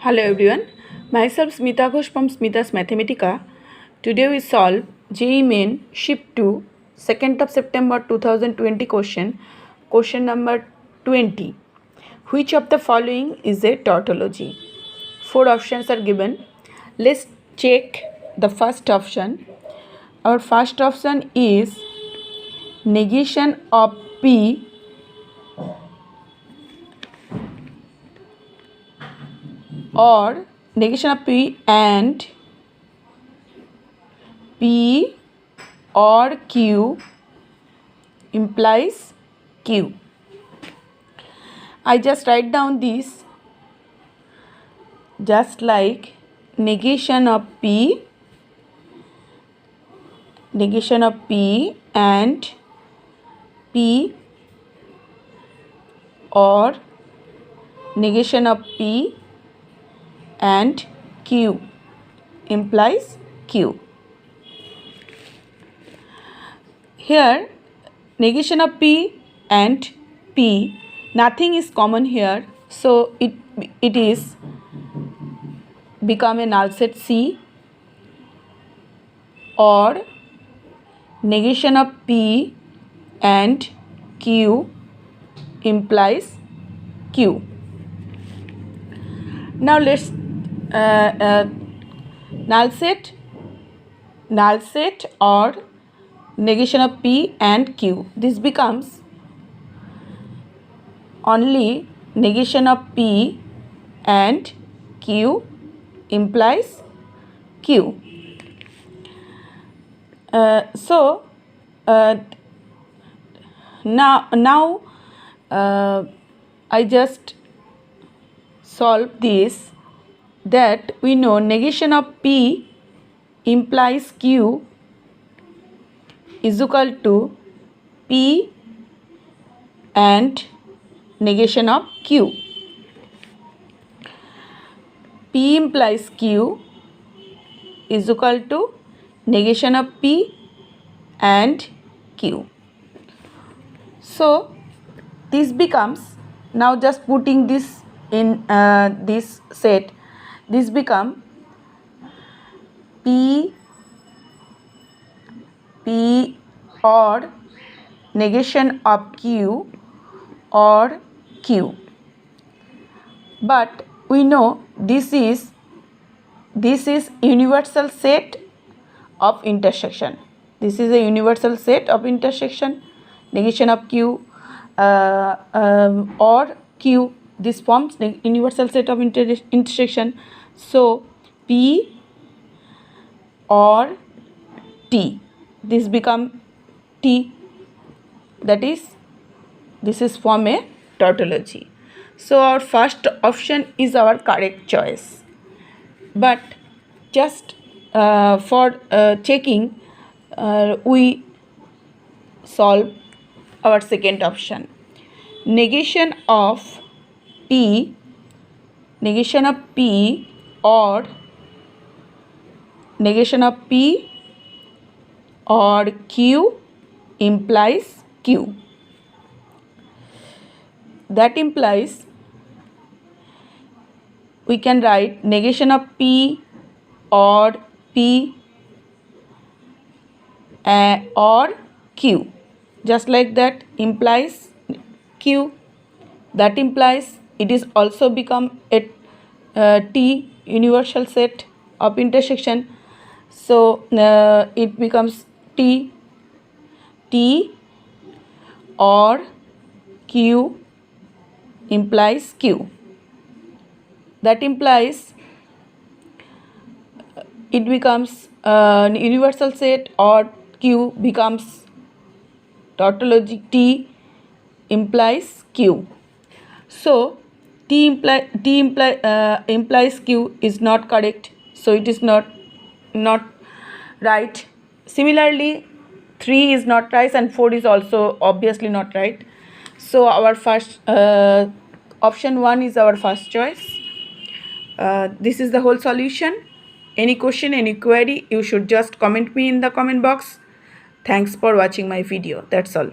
Hello everyone, myself Smita Ghosh from Smita's Mathematica. Today we solve JEE Main Shift 2, 2nd of September 2020 question number 20. Which of the following is a tautology? 4 options are given. Let's check the first option. Our first option is negation of P or negation of P and P or Q implies Q. I just write down this just like negation of P and P or negation of P and Q implies Q. Here negation of P and P, nothing is common here, so it is become a null set C, or negation of P and Q implies Q. Now let's null set or negation of P and Q. This becomes only negation of P and Q implies Q. Now I just solve this, that we know negation of P implies Q is equal to P and negation of Q. P implies Q is equal to negation of P and Q. So this becomes, now just putting this in this set, this become P or negation of Q or Q. But we know this is universal set of intersection. This is a universal set of intersection. Negation of Q or Q, this forms universal set of intersection. So P or T, this become T, that is, this is form a tautology. So our first option is our correct choice. But just for checking, we solve our second option. Negation of P or negation of P or Q implies Q. That implies we can write negation of P or or Q, just like that implies Q. That implies it is also become a T, universal set of intersection. So it becomes T or Q implies Q. That implies it becomes universal set, or Q becomes tautology. T implies Q. So T implies Q is not correct, so it is not right. Similarly 3 is not right and 4 is also obviously not right. So our first option 1 is our first choice. This is the whole solution. Any question, any query, you should just comment me in the comment box. Thanks for watching my video. That's all.